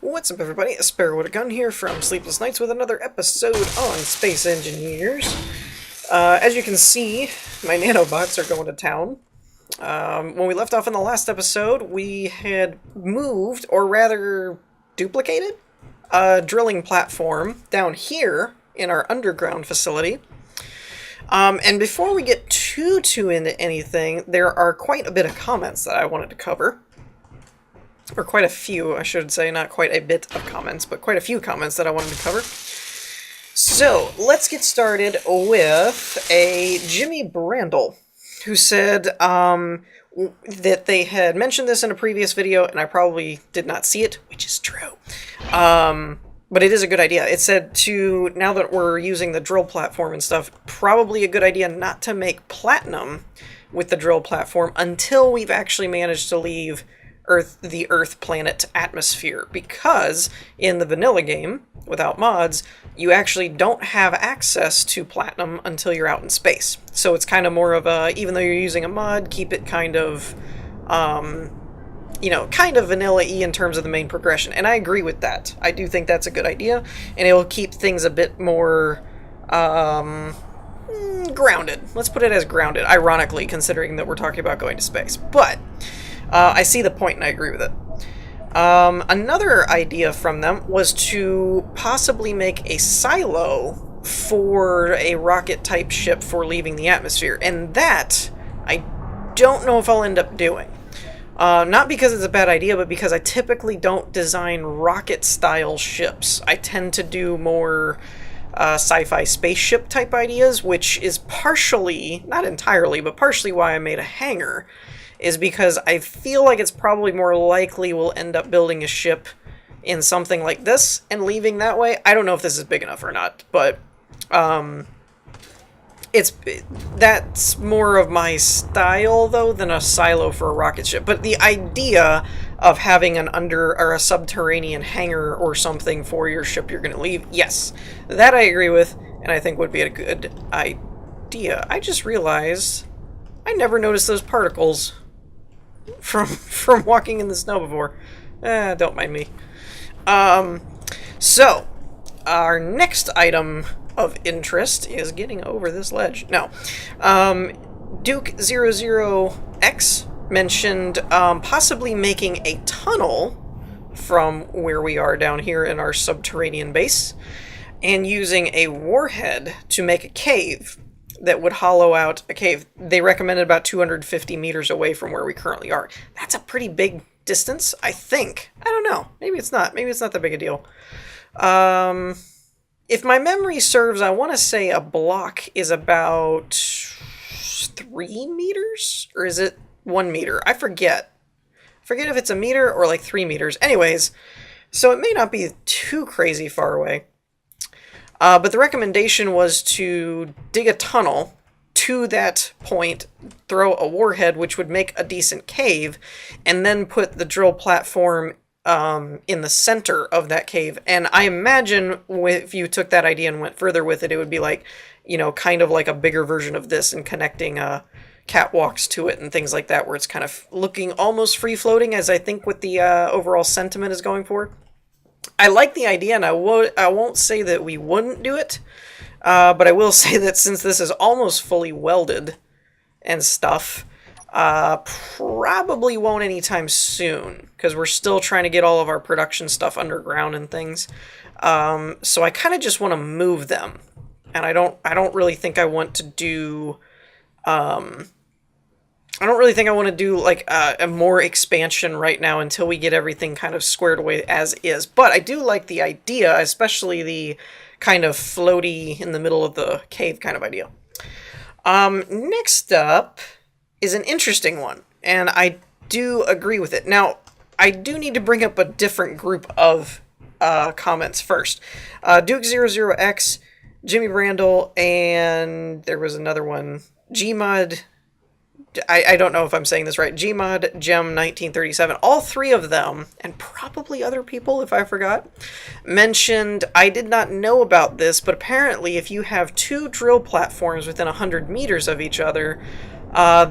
What's up, everybody? A Sparrow with a Gun here from Sleepless Nights with another episode on Space Engineers. As you can see, my nanobots are going to town. When we left off in the last episode, we had moved, or rather duplicated, a drilling platform down here in our underground facility. And before we get too into anything, there are quite a bit of comments that I wanted to cover. Or quite a few, I should say, not quite a bit of comments, but quite a few comments that I wanted to cover. So, let's get started with a Jimmy Brandle, who said that they had mentioned this in a previous video, and I probably did not see it, which is true. But it is a good idea. It said to, now that we're using the drill platform and stuff, probably a good idea not to make platinum with the drill platform until we've actually managed to leave the Earth planet atmosphere, because in the vanilla game, without mods, you actually don't have access to platinum until you're out in space. So it's kind of more of a, even though you're using a mod, keep it kind of, kind of vanilla-y in terms of the main progression. And I agree with that. I do think that's a good idea, and it will keep things a bit more, grounded. Let's put it as grounded, ironically, considering that we're talking about going to space. But I see the point and I agree with it. Another idea from them was to possibly make a silo for a rocket-type ship for leaving the atmosphere. And that, I don't know if I'll end up doing. Not because it's a bad idea, but because I typically don't design rocket-style ships. I tend to do more sci-fi spaceship type ideas, which is partially, not entirely, but partially why I made a hangar. Is because I feel like it's probably more likely we'll end up building a ship in something like this and leaving that way. I don't know if this is big enough or not, but that's more of my style, though, than a silo for a rocket ship. But the idea of having an a subterranean hangar or something for your ship you're going to leave, yes, that I agree with, and I think would be a good idea. I just realized I never noticed those particles from walking in the snow before. Don't mind me. So, our next item of interest is getting over this ledge. No. Duke00X mentioned possibly making a tunnel from where we are down here in our subterranean base, and using a warhead to make a cave that would hollow out a cave. They recommended about 250 meters away from where we currently are. That's a pretty big distance, I think. I don't know. Maybe it's not. Maybe it's not that big a deal. If my memory serves, I want to say a block is about 3 meters? Or is it 1 meter? I forget. If it's a meter or like 3 meters. Anyways, so it may not be too crazy far away. But the recommendation was to dig a tunnel to that point, throw a warhead, which would make a decent cave, and then put the drill platform in the center of that cave. And I imagine if you took that idea and went further with it, it would be like, kind of like a bigger version of this, and connecting catwalks to it and things like that, where it's kind of looking almost free-floating, as I think what the overall sentiment is going for. I like the idea, and I won't say that we wouldn't do it, but I will say that since this is almost fully welded and stuff, probably won't anytime soon, because we're still trying to get all of our production stuff underground and things. So I kind of just want to move them, and I don't really think I want to do like a more expansion right now until we get everything kind of squared away as is. But I do like the idea, especially the kind of floaty in the middle of the cave kind of idea. Next up is an interesting one, and I do agree with it. Now, I do need to bring up a different group of comments first. Duke00X, Jimmy Brandle, and there was another one, Gmod. I don't know if I'm saying this right. Gmod Gem 1937. All three of them, and probably other people if I forgot, mentioned, I did not know about this, but apparently if you have two drill platforms within 100 meters of each other,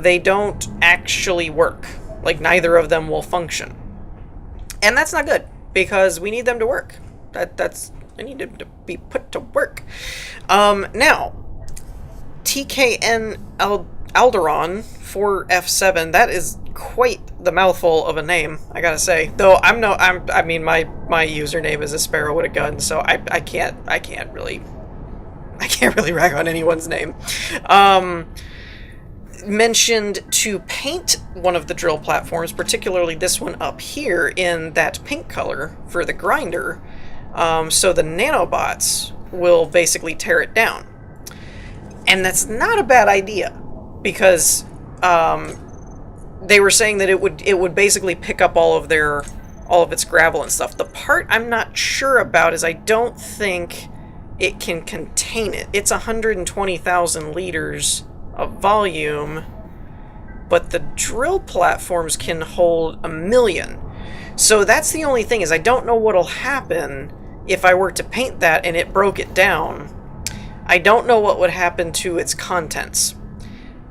they don't actually work. Like, neither of them will function. And that's not good. because we need them to work. I need them to be put to work. Now, TKN Alderon for F7, that is quite the mouthful of a name, I gotta say. Though I mean, my username is a sparrow with a gun, so I can't really rag on anyone's name. Mentioned to paint one of the drill platforms, particularly this one up here, in that pink color for the grinder, so the nanobots will basically tear it down. And that's not a bad idea, because they were saying that it would basically pick up all of its gravel and stuff. The part I'm not sure about is I don't think it can contain it. It's 120,000 liters of volume, but the drill platforms can hold 1 million. So that's the only thing, is I don't know what'll happen if I were to paint that and it broke it down. I don't know what would happen to its contents.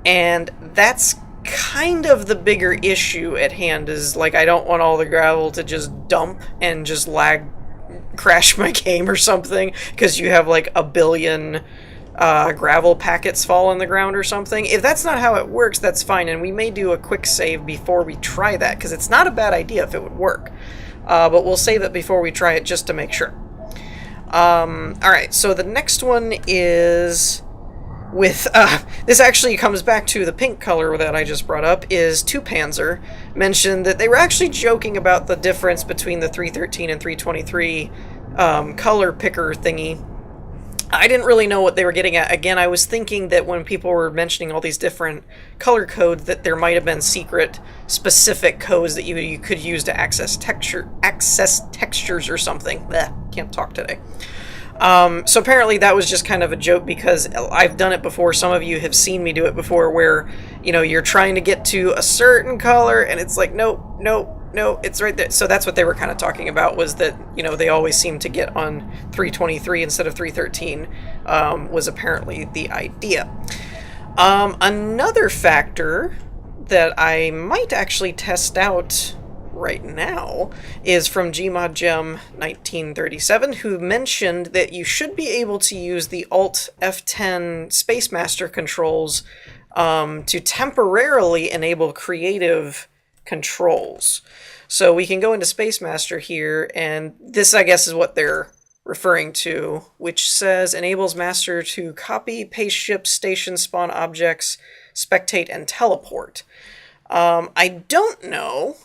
And that's kind of the bigger issue at hand, is like, I don't want all the gravel to just dump and just crash my game or something, because you have like 1 billion gravel packets fall on the ground or something. If that's not how it works, that's fine, and we may do a quick save before we try that, because it's not a bad idea if it would work. But we'll save it before we try it just to make sure. Alright, so the next one is with, this actually comes back to the pink color that I just brought up, is 2Panzer mentioned that they were actually joking about the difference between the 313 and 323 color picker thingy. I didn't really know what they were getting at. Again, I was thinking that when people were mentioning all these different color codes, that there might have been secret, specific codes that you could use to access textures or something. Blech, can't talk today. So apparently that was just kind of a joke, because I've done it before. Some of you have seen me do it before, where, you know, you're trying to get to a certain color, and it's like, nope, it's right there. So that's what they were kind of talking about, was that, you know, they always seem to get on 323 instead of 313, was apparently the idea. Another factor that I might actually test out right now is from GModGem 1937, who mentioned that you should be able to use the Alt F10 Space Master controls to temporarily enable creative controls. So we can go into Space Master here, and this, I guess, is what they're referring to, which says enables Master to copy, paste ships, station, spawn objects, spectate, and teleport. I don't know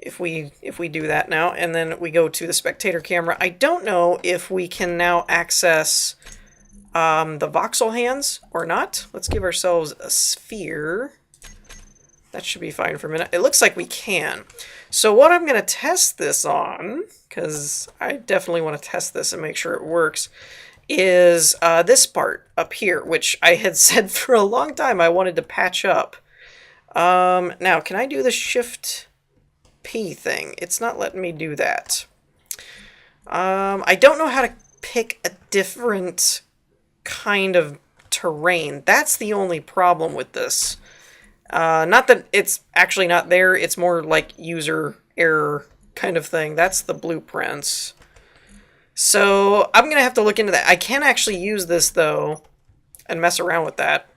if we do that now, and then we go to the spectator camera. I don't know if we can now access the voxel hands or not. Let's give ourselves a sphere. That should be fine for a minute. It looks like we can. So what I'm going to test this on, because I definitely want to test this and make sure it works, is this part up here, which I had said for a long time I wanted to patch up. Now, can I do the Shift P thing? It's not letting me do that. I don't know how to pick a different kind of terrain. That's the only problem with this. Not that it's actually not there, it's more like user error kind of thing. That's the blueprints. So I'm going to have to look into that. I can actually use this, though, and mess around with that.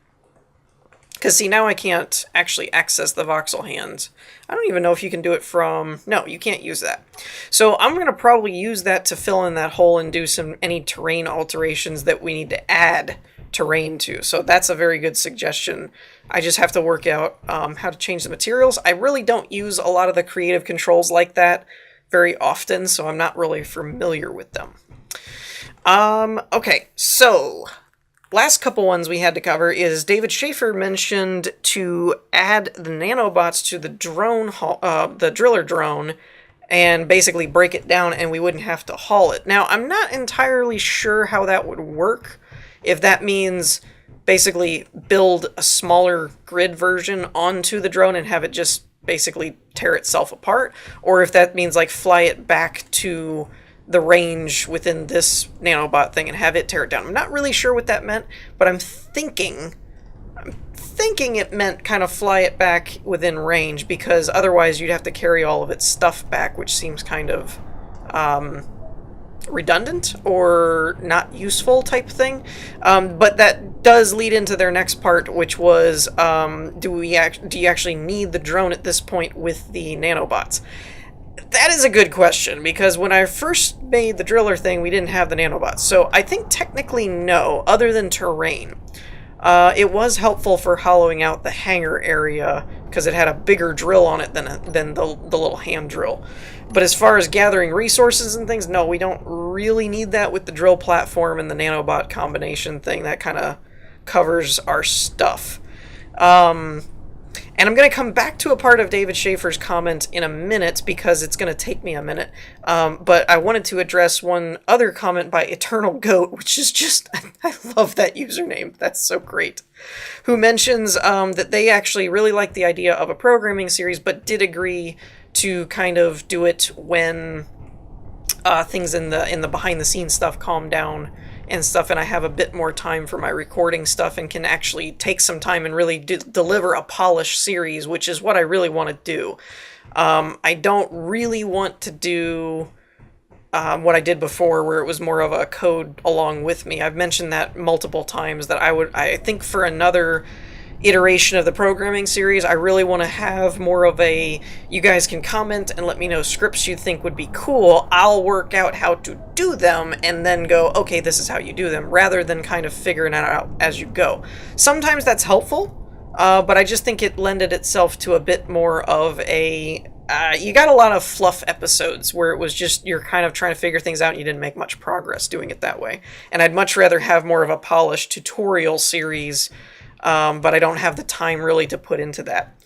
Because, see, now I can't actually access the voxel hands. I don't even know if you can do it from... No, you can't use that. So I'm going to probably use that to fill in that hole and do any terrain alterations that we need to add terrain to. So that's a very good suggestion. I just have to work out how to change the materials. I really don't use a lot of the creative controls like that very often, so I'm not really familiar with them. Okay, so last couple ones we had to cover is David Schaefer mentioned to add the nanobots to the drone, the driller drone, and basically break it down, and we wouldn't have to haul it. Now, I'm not entirely sure how that would work. If that means basically build a smaller grid version onto the drone and have it just basically tear itself apart, or if that means like fly it back to the range within this nanobot thing and have it tear it down. I'm not really sure what that meant, but I'm thinking it meant kind of fly it back within range, because otherwise you'd have to carry all of its stuff back, which seems kind of redundant or not useful type thing. But that does lead into their next part, which was, do you actually need the drone at this point with the nanobots? That is a good question, because when I first made the driller thing, we didn't have the nanobots. So I think technically no, other than terrain. It was helpful for hollowing out the hangar area, because it had a bigger drill on it than the little hand drill. But as far as gathering resources and things, no, we don't really need that with the drill platform and the nanobot combination thing. That kind of covers our stuff. And I'm going to come back to a part of David Schaefer's comment in a minute, because it's going to take me a minute. But I wanted to address one other comment by Eternal Goat, which is just, I love that username. That's so great. Who mentions that they actually really like the idea of a programming series, but did agree to kind of do it when things in the behind the scenes stuff calm down and stuff, and I have a bit more time for my recording stuff and can actually take some time and really deliver a polished series, which is what I really want to do. I don't really want to do what I did before, where it was more of a code along with me. I've mentioned that multiple times, that I think for another iteration of the programming series, I really want to have more of a, you guys can comment and let me know scripts you think would be cool. I'll work out how to do them and then go, okay, this is how you do them, rather than kind of figuring it out as you go. Sometimes that's helpful, but I just think it lended itself to a bit more of a, you got a lot of fluff episodes where it was just, you're kind of trying to figure things out and you didn't make much progress doing it that way. And I'd much rather have more of a polished tutorial series, but I don't have the time really to put into that.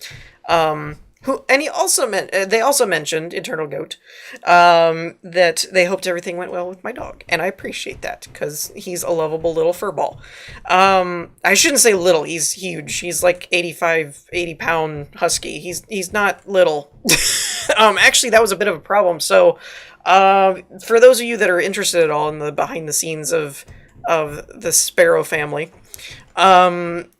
They also mentioned, Eternal Goat, that they hoped everything went well with my dog, and I appreciate that, because he's a lovable little furball. I shouldn't say little, he's huge. He's like 80-pound husky. He's not little. Actually, that was a bit of a problem. So, for those of you that are interested at all in the behind the scenes of the Sparrow family,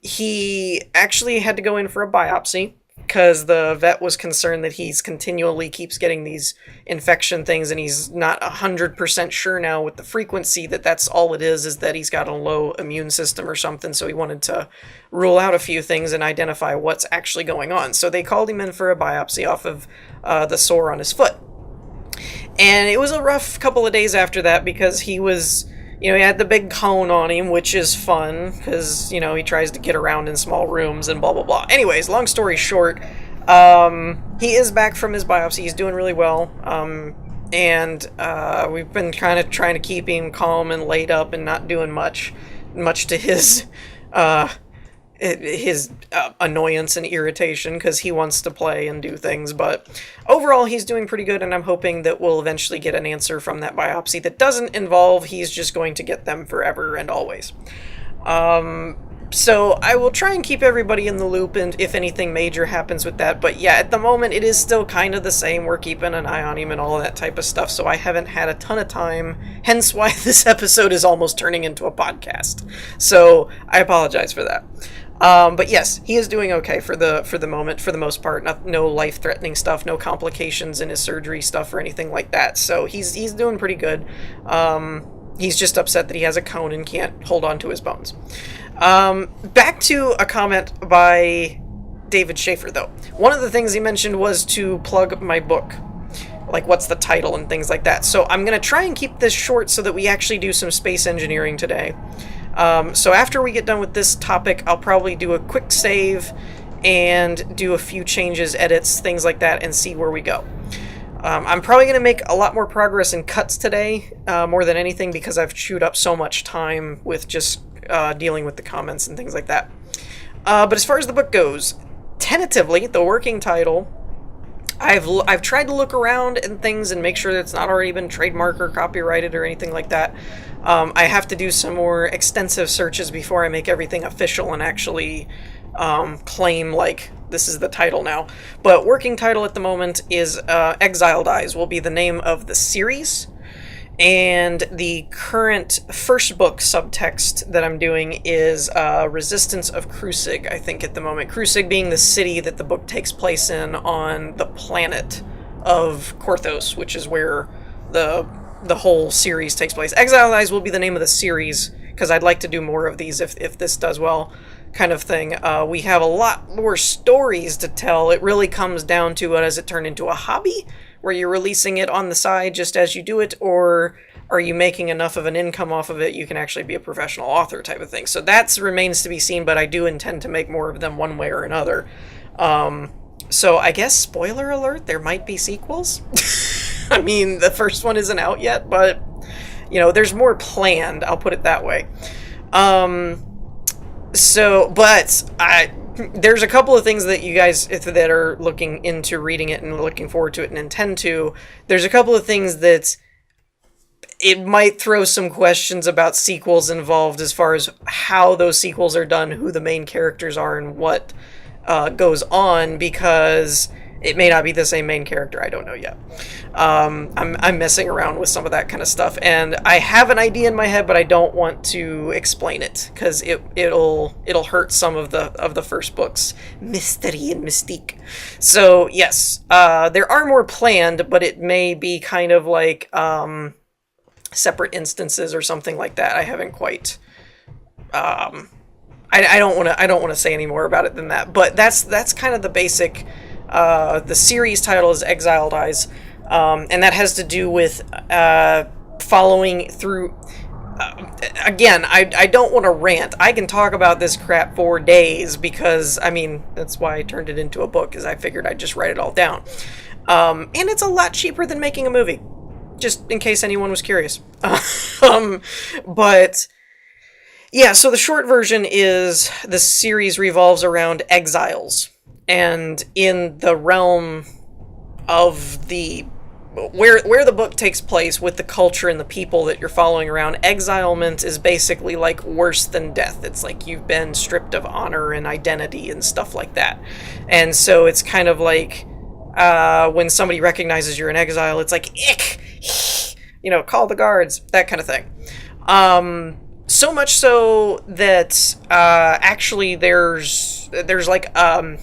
he actually had to go in for a biopsy, because the vet was concerned that he's continually keeps getting these infection things, and he's not 100% sure now with the frequency that that's all it is that he's got a low immune system or something. So he wanted to rule out a few things and identify what's actually going on. So they called him in for a biopsy off of the sore on his foot. And it was a rough couple of days after that, because he was, he had the big cone on him, which is fun, because, he tries to get around in small rooms and blah, blah, blah. Anyways, long story short, he is back from his biopsy. He's doing really well. And we've been kind of trying to keep him calm and laid up and not doing much to his annoyance and irritation, because he wants to play and do things. But overall, he's doing pretty good, and I'm hoping that we'll eventually get an answer from that biopsy that doesn't involve he's just going to get them forever and always. So I will try and keep everybody in the loop, and if anything major happens with that. But yeah, at the moment, it is still kind of the same. We're keeping an eye on him and all that type of stuff, so I haven't had a ton of time, hence why this episode is almost turning into a podcast. So I apologize for that. But yes, he is doing okay for the moment, for the most part. No life-threatening stuff, no complications in his surgery stuff or anything like that. So he's doing pretty good. He's just upset that he has a cone and can't hold on to his bones. Back to a comment by David Schaefer, though. One of the things he mentioned was to plug my book, like what's the title and things like that. So I'm going to try and keep this short so that we actually do some space engineering today. So after we get done with this topic, I'll probably do a quick save and do a few changes, edits, things like that, and see where we go. I'm probably going to make a lot more progress in cuts today, more than anything, because I've chewed up so much time with just dealing with the comments and things like that. But as far as the book goes, tentatively, the working title, I've tried to look around and things and make sure that it's not already been trademarked or copyrighted or anything like that. I have to do some more extensive searches before I make everything official and actually claim, like, this is the title now. But working title at the moment is Exiled Eyes will be the name of the series. And the current first book subtext that I'm doing is Resistance of Krusig, I think, at the moment. Krusig being the city that the book takes place in on the planet of Korthos, which is where the whole series takes place. Exiled Eyes will be the name of the series, because I'd like to do more of these if this does well, kind of thing. We have a lot more stories to tell. It really comes down to, does it turn into a hobby, where you're releasing it on the side just as you do it, or are you making enough of an income off of it you can actually be a professional author type of thing. So that remains to be seen, but I do intend to make more of them one way or another. So I guess, spoiler alert, there might be sequels. I mean, the first one isn't out yet, but, you know, there's more planned, I'll put it that way. There's a couple of things that you guys that are looking into reading it and looking forward to it and intend to. There's a couple of things that it might throw some questions about sequels involved, as far as how those sequels are done, who the main characters are, and what goes on, because it may not be the same main character. I don't know yet. I'm messing around with some of that kind of stuff, and I have an idea in my head, but I don't want to explain it, because it'll hurt some of the first book's mystery and mystique. So yes, there are more planned, but it may be kind of like separate instances or something like that. I haven't quite. I don't want to say any more about it than that. But that's kind of the basic. The series title is Exiled Eyes, and that has to do with following through. Again, I don't want to rant. I can talk about this crap for days, because, I mean, that's why I turned it into a book, is I figured I'd just write it all down. And it's a lot cheaper than making a movie, just in case anyone was curious. But yeah, so the short version is the series revolves around exiles. And in the realm of where the book takes place, with the culture and the people that you're following around, exilement is basically like worse than death. It's like you've been stripped of honor and identity and stuff like that. And so it's kind of like when somebody recognizes you're in exile, it's like, ick, you know, call the guards, that kind of thing. So much so that actually there's like kind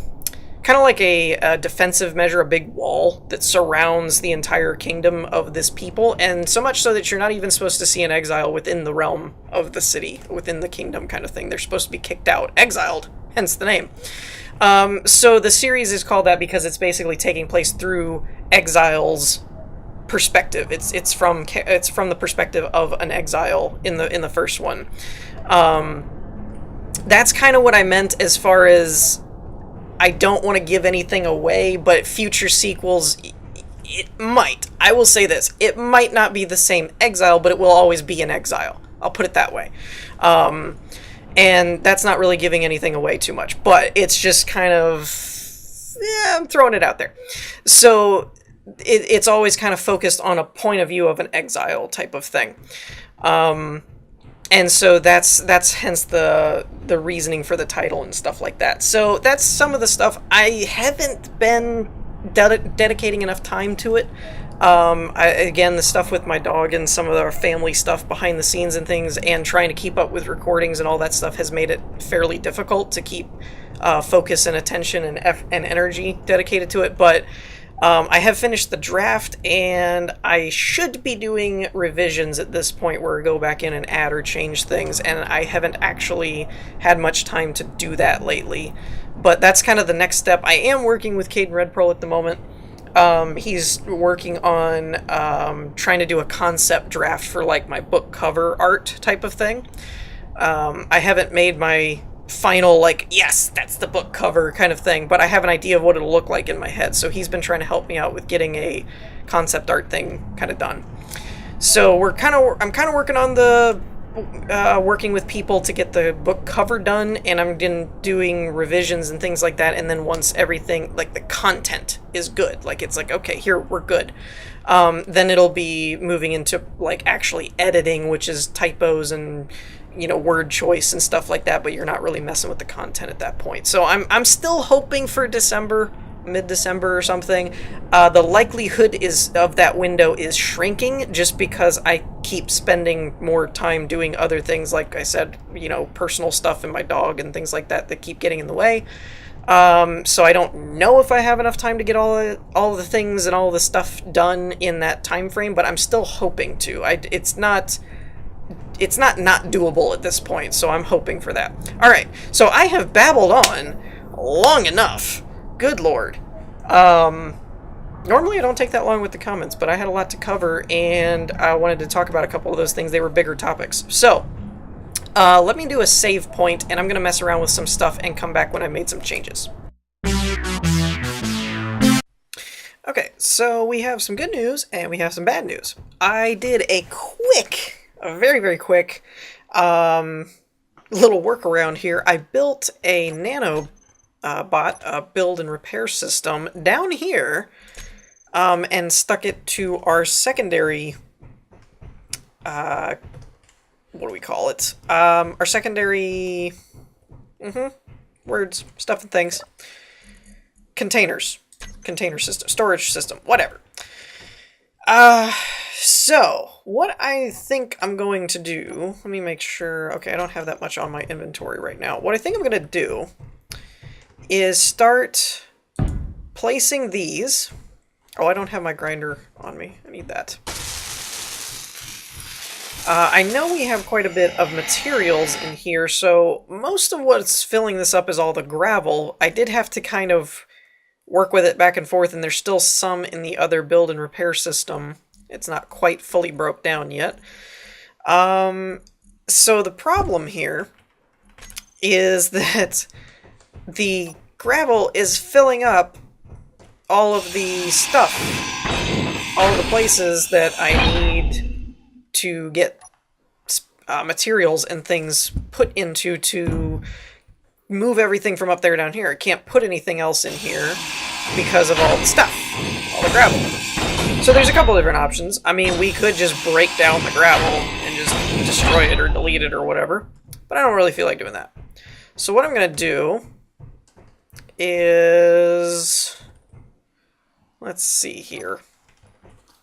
of like a defensive measure, a big wall that surrounds the entire kingdom of this people, and so much so that you're not even supposed to see an exile within the realm of the city, within the kingdom kind of thing. They're supposed to be kicked out, exiled, hence the name. So the series is called that because it's basically taking place through exiles' perspective. It's from the perspective of an exile in the first one. That's kind of what I meant as far as, I don't want to give anything away, but future sequels, it might. I will say this. It might not be the same exile, but it will always be an exile. I'll put it that way. And that's not really giving anything away too much, but it's just kind of, I'm throwing it out there. So it's always kind of focused on a point of view of an exile type of thing. And so that's hence the reasoning for the title and stuff like that. So that's some of the stuff. I haven't been dedicating enough time to it. Again, the stuff with my dog and some of our family stuff behind the scenes and things, and trying to keep up with recordings and all that stuff has made it fairly difficult to keep focus and attention and energy dedicated to it. But I have finished the draft, and I should be doing revisions at this point where I go back in and add or change things, and I haven't actually had much time to do that lately. But that's kind of the next step. I am working with Caden Red Pearl at the moment. He's working on trying to do a concept draft for like my book cover art type of thing. I haven't made my final, like, yes, that's the book cover kind of thing, but I have an idea of what it'll look like in my head, so he's been trying to help me out with getting a concept art thing kind of done. So I'm kind of working on the working with people to get the book cover done, and I'm doing revisions and things like that, and then once everything, like the content is good, like it's like, okay, here, we're good, then it'll be moving into like actually editing, which is typos and, you know, word choice and stuff like that, but you're not really messing with the content at that point. So I'm still hoping for December mid-December or something, the likelihood of that window is shrinking just because I keep spending more time doing other things, like I said, personal stuff and my dog and things like that keep getting in the way. So I don't know if I have enough time to get all the things and all the stuff done in that time frame, but I'm still hoping to. It's not doable at this point, so I'm hoping for that. Alright, so I have babbled on long enough. Good lord. Normally I don't take that long with the comments, but I had a lot to cover, and I wanted to talk about a couple of those things. They were bigger topics. So, let me do a save point, and I'm going to mess around with some stuff and come back when I made some changes. Okay, so we have some good news, and we have some bad news. I did a very, very quick, little workaround here. I built a nano bot, a build and repair system down here, and stuck it to our secondary, what do we call it? Our secondary, words, stuff and things, container system, storage system, whatever. So, what I think I'm going to do, let me make sure, okay, I don't have that much on my inventory right now. What I think I'm going to do is start placing these. Oh, I don't have my grinder on me. I need that. I know we have quite a bit of materials in here, so most of what's filling this up is all the gravel. I did have to kind of work with it back and forth, and there's still some in the other build and repair system. It's not quite fully broke down yet. So the problem here is that the gravel is filling up all of the stuff, all of the places that I need to get materials and things put into to move everything from up there down here. I can't put anything else in here because of all the stuff, all the gravel. So there's a couple different options. I mean, we could just break down the gravel and just destroy it or delete it or whatever, but I don't really feel like doing that. So what I'm going to do is, let's see here.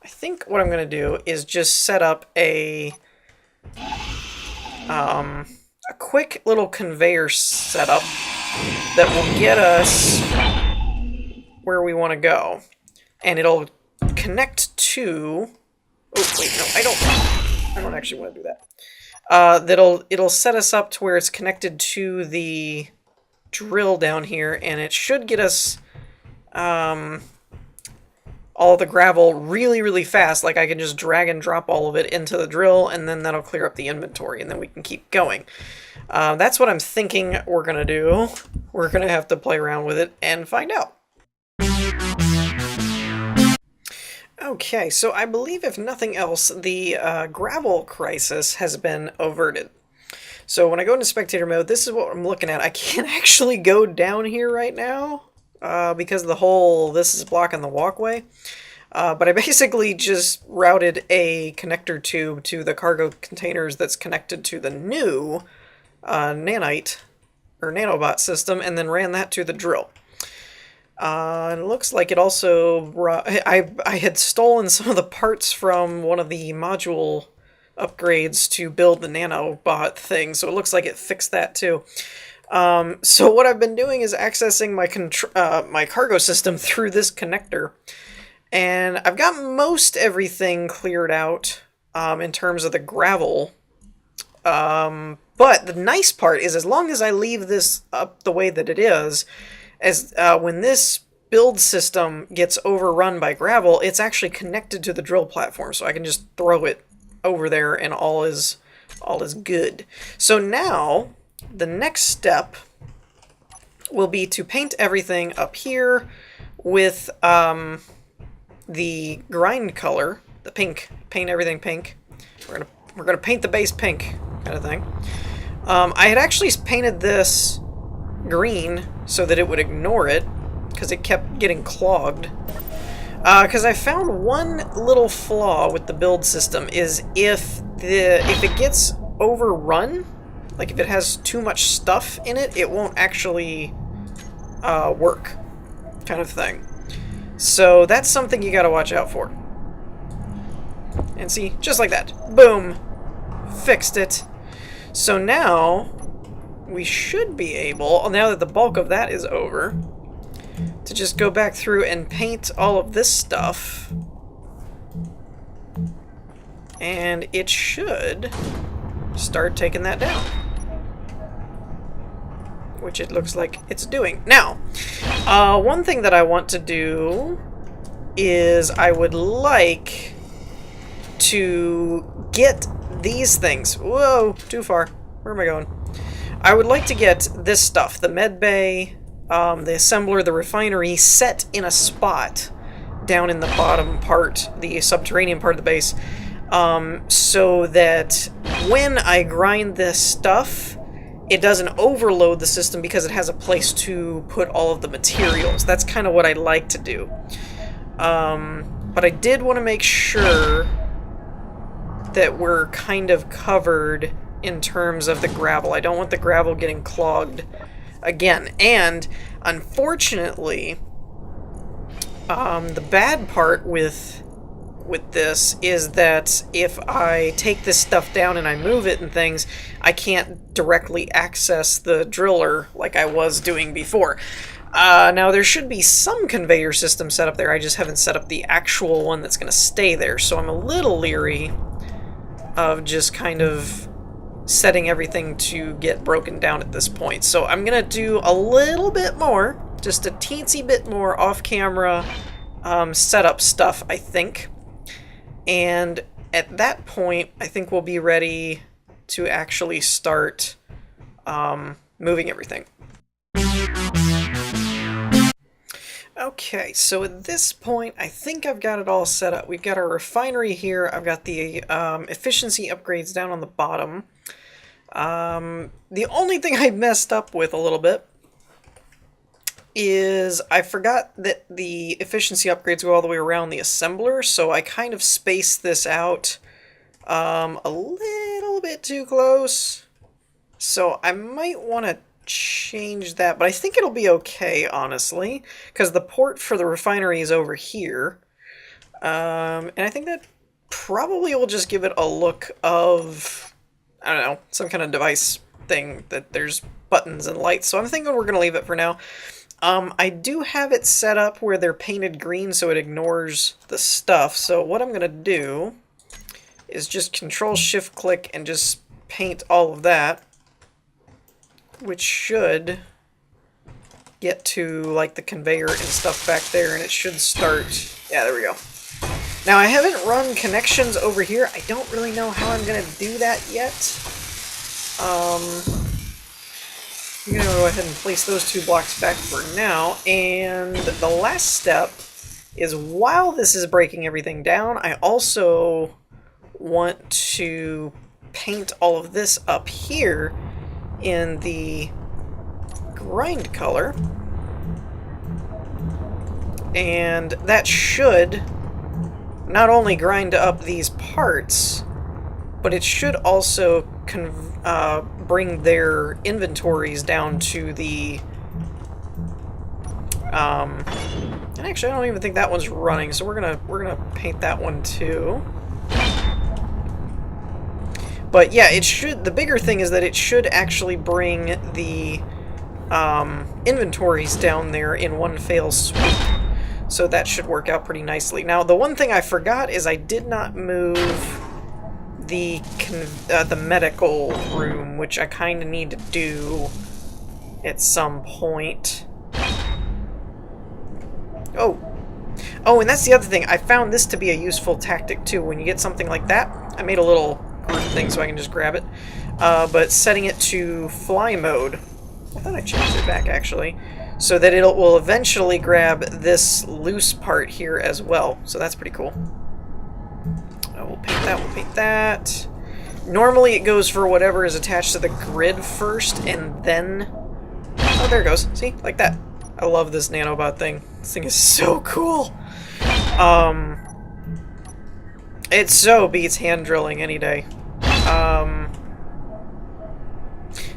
I think what I'm going to do is just set up a quick little conveyor setup that will get us where we want to go. And it'll connect to... Oh, wait, no, I don't actually want to do that. It'll set us up to where it's connected to the drill down here, and it should get us all the gravel really, really fast. Like, I can just drag and drop all of it into the drill, and then that'll clear up the inventory, and then we can keep going. That's what I'm thinking we're going to do. We're going to have to play around with it and find out. Okay, so I believe, if nothing else, the gravel crisis has been averted. So when I go into spectator mode, this is what I'm looking at. I can't actually go down here right now because the whole, this is blocking the walkway. But I basically just routed a connector tube to the cargo containers that's connected to the new nanite or nanobot system, and then ran that to the drill. It looks like it also... I had stolen some of the parts from one of the module upgrades to build the nanobot thing, so it looks like it fixed that too. So what I've been doing is accessing my cargo system through this connector, and I've got most everything cleared out in terms of the gravel. But the nice part is, as long as I leave this up the way that it is, when this build system gets overrun by gravel, it's actually connected to the drill platform, so I can just throw it over there and all is good. So now the next step will be to paint everything up here with the grind color, the pink. Paint everything pink. We're gonna paint the base pink, kind of thing. I had actually painted this green so that it would ignore it, because it kept getting clogged. Because I found one little flaw with the build system is if it gets overrun, like if it has too much stuff in it, it won't actually work. kind of thing. So that's something you gotta watch out for. And see, just like that. Boom! Fixed it. So now, we should be able, now that the bulk of that is over, to just go back through and paint all of this stuff. And it should start taking that down. Which it looks like it's doing. Now, one thing that I want to do is I would like to get these things. Whoa, too far. Where am I going? I would like to get this stuff, the med bay, the assembler, the refinery, set in a spot down in the bottom part, the subterranean part of the base, so that when I grind this stuff, it doesn't overload the system because it has a place to put all of the materials. That's kind of what I'd like to do. But I did want to make sure that we're kind of covered in terms of the gravel. I don't want the gravel getting clogged again. And unfortunately, the bad part with this is that if I take this stuff down and I move it and things, I can't directly access the driller like I was doing before. Now, there should be some conveyor system set up there. I just haven't set up the actual one that's going to stay there, so I'm a little leery of just kind of setting everything to get broken down at this point. So I'm going to do a little bit more, just a teensy bit more off-camera setup stuff, I think. And at that point, I think we'll be ready to actually start moving everything. Okay, so at this point, I think I've got it all set up. We've got our refinery here. I've got the efficiency upgrades down on the bottom. The only thing I messed up with a little bit is I forgot that the efficiency upgrades go all the way around the assembler, so I kind of spaced this out a little bit too close. So I might want to change that, but I think it'll be okay, honestly, because the port for the refinery is over here. And I think that probably will just give it a look of, I don't know, some kind of device thing that there's buttons and lights, so I'm thinking we're going to leave it for now. I do have it set up where they're painted green so it ignores the stuff, so what I'm going to do is just Control-Shift-Click and just paint all of that, which should get to like the conveyor and stuff back there, and it should start. Yeah, there we go. Now, I haven't run connections over here. I don't really know how I'm going to do that yet. I'm going to go ahead and place those two blocks back for now, and the last step is while this is breaking everything down, I also want to paint all of this up here in the grind color, and that should not only grind up these parts, but it should also bring their inventories down to the and actually I don't even think that one's running, so we're gonna paint that one too. But yeah, it should, the bigger thing is that it should actually bring the inventories down there in one fell swoop. So that should work out pretty nicely. Now, the one thing I forgot is I did not move the medical room, which I kind of need to do at some point. Oh, and that's the other thing. I found this to be a useful tactic, too. When you get something like that, I made a little group thing so I can just grab it. But setting it to fly mode, I thought I changed it back, actually, so that it will eventually grab this loose part here as well. So that's pretty cool. We'll paint that, we'll paint that. Normally it goes for whatever is attached to the grid first, and then... Oh, there it goes. See? Like that. I love this nanobot thing. This thing is so cool. It so beats hand drilling any day.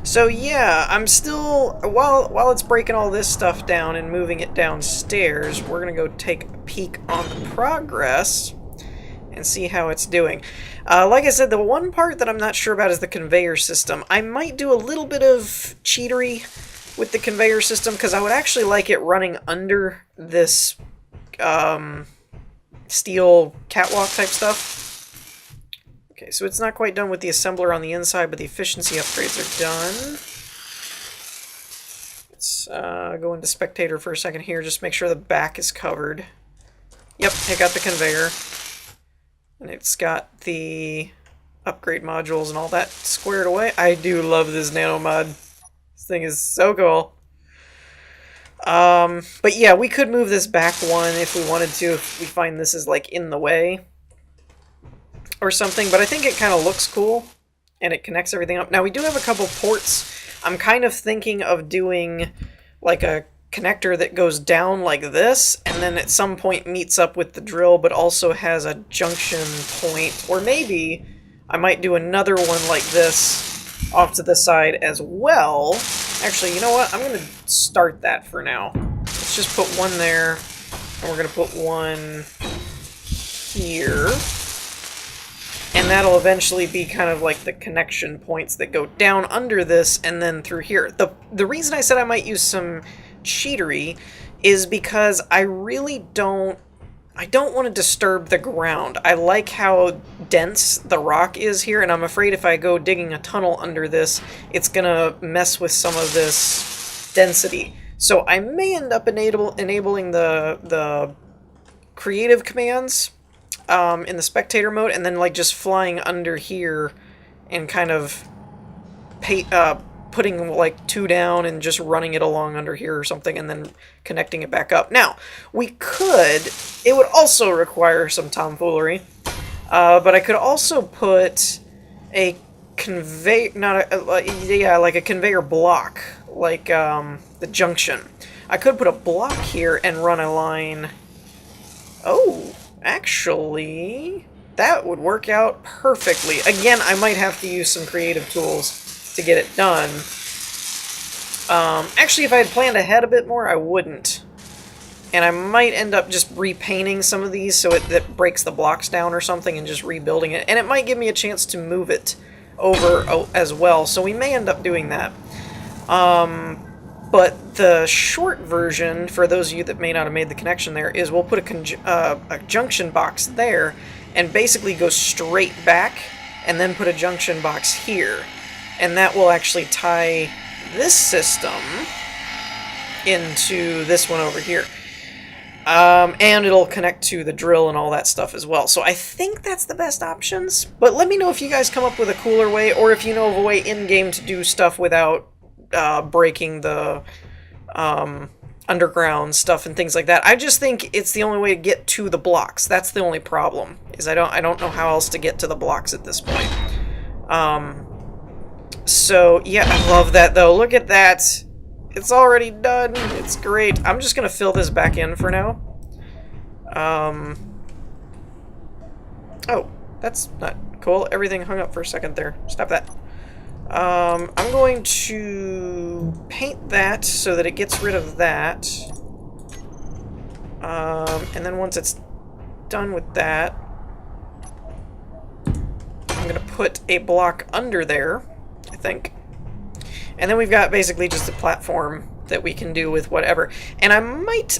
So yeah, I'm still, while it's breaking all this stuff down and moving it downstairs, we're gonna go take a peek on the progress and see how it's doing. Like I said, the one part that I'm not sure about is the conveyor system. I might do a little bit of cheatery with the conveyor system, because I would actually like it running under this steel catwalk type stuff. Okay, so it's not quite done with the assembler on the inside, but the efficiency upgrades are done. Let's go into spectator for a second here, just make sure the back is covered. Yep, it got the conveyor. And it's got the upgrade modules and all that squared away. I do love this nano mod. This thing is so cool. But yeah, we could move this back one if we wanted to, if we find this is like in the way or something, but I think it kind of looks cool and it connects everything up. Now we do have a couple ports. I'm kind of thinking of doing like a connector that goes down like this and then at some point meets up with the drill but also has a junction point, or maybe I might do another one like this off to the side as well. Actually, you know what? I'm going to start that for now. Let's just put one there, and we're going to put one here. And that'll eventually be kind of like the connection points that go down under this and then through here. The reason I said I might use some cheatery is because I really don't want to disturb the ground. I like how dense the rock is here, and I'm afraid if I go digging a tunnel under this, it's gonna mess with some of this density. So I may end up enabling the creative commands in the spectator mode, and then like just flying under here and kind of putting like two down and just running it along under here or something and then connecting it back up. Now, it would also require some tomfoolery, but I could also put a like a conveyor block, like the junction. I could put a block here and run a line. Oh, actually, that would work out perfectly. Again, I might have to use some creative tools to get it done. Actually, if I had planned ahead a bit more, I wouldn't. And I might end up just repainting some of these so that breaks the blocks down or something and just rebuilding it. And it might give me a chance to move it over as well, so we may end up doing that. But the short version, for those of you that may not have made the connection there, is we'll put a junction box there and basically go straight back and then put a junction box here. And that will actually tie this system into this one over here. And it'll connect to the drill and all that stuff as well. So I think that's the best options. But let me know if you guys come up with a cooler way, or if you know of a way in-game to do stuff without breaking the underground stuff and things like that. I just think it's the only way to get to the blocks. That's the only problem, is I don't know how else to get to the blocks at this point. So, yeah, I love that, though. Look at that. It's already done. It's great. I'm just going to fill this back in for now. Oh, that's not cool. Everything hung up for a second there. Stop that. I'm going to paint that so that it gets rid of that. And then once it's done with that, I'm going to put a block under there, I think. And then we've got basically just a platform that we can do with whatever. And I might...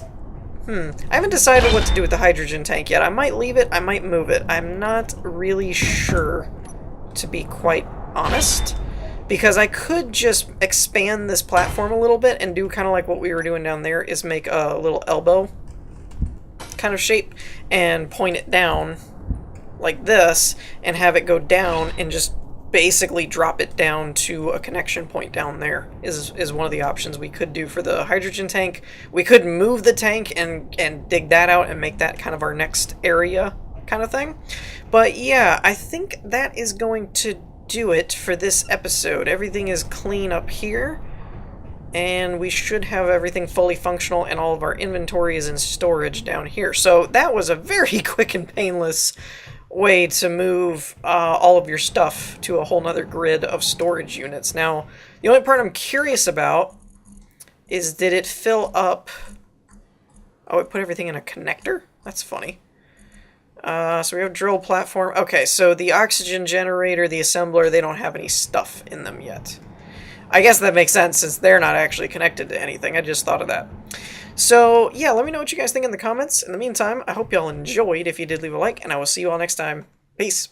I haven't decided what to do with the hydrogen tank yet. I might leave it, I might move it. I'm not really sure, to be quite honest. Because I could just expand this platform a little bit and do kind of like what we were doing down there, is make a little elbow kind of shape and point it down like this and have it go down and just basically drop it down to a connection point down there is one of the options we could do for the hydrogen tank. We could move the tank and dig that out and make that kind of our next area kind of thing. But yeah, I think that is going to do it for this episode. Everything is clean up here, and we should have everything fully functional, and all of our inventory is in storage down here. So that was a very quick and painless way to move all of your stuff to a whole nother grid of storage units. Now, The only part I'm curious about is, did it fill up... Oh, it put everything in a connector? That's funny. So we have drill platform. Okay, so the oxygen generator, the assembler, they don't have any stuff in them yet. I guess that makes sense since they're not actually connected to anything. I just thought of that. So, yeah, let me know what you guys think in the comments. In the meantime, I hope y'all enjoyed. If you did, leave a like, and I will see you all next time. Peace.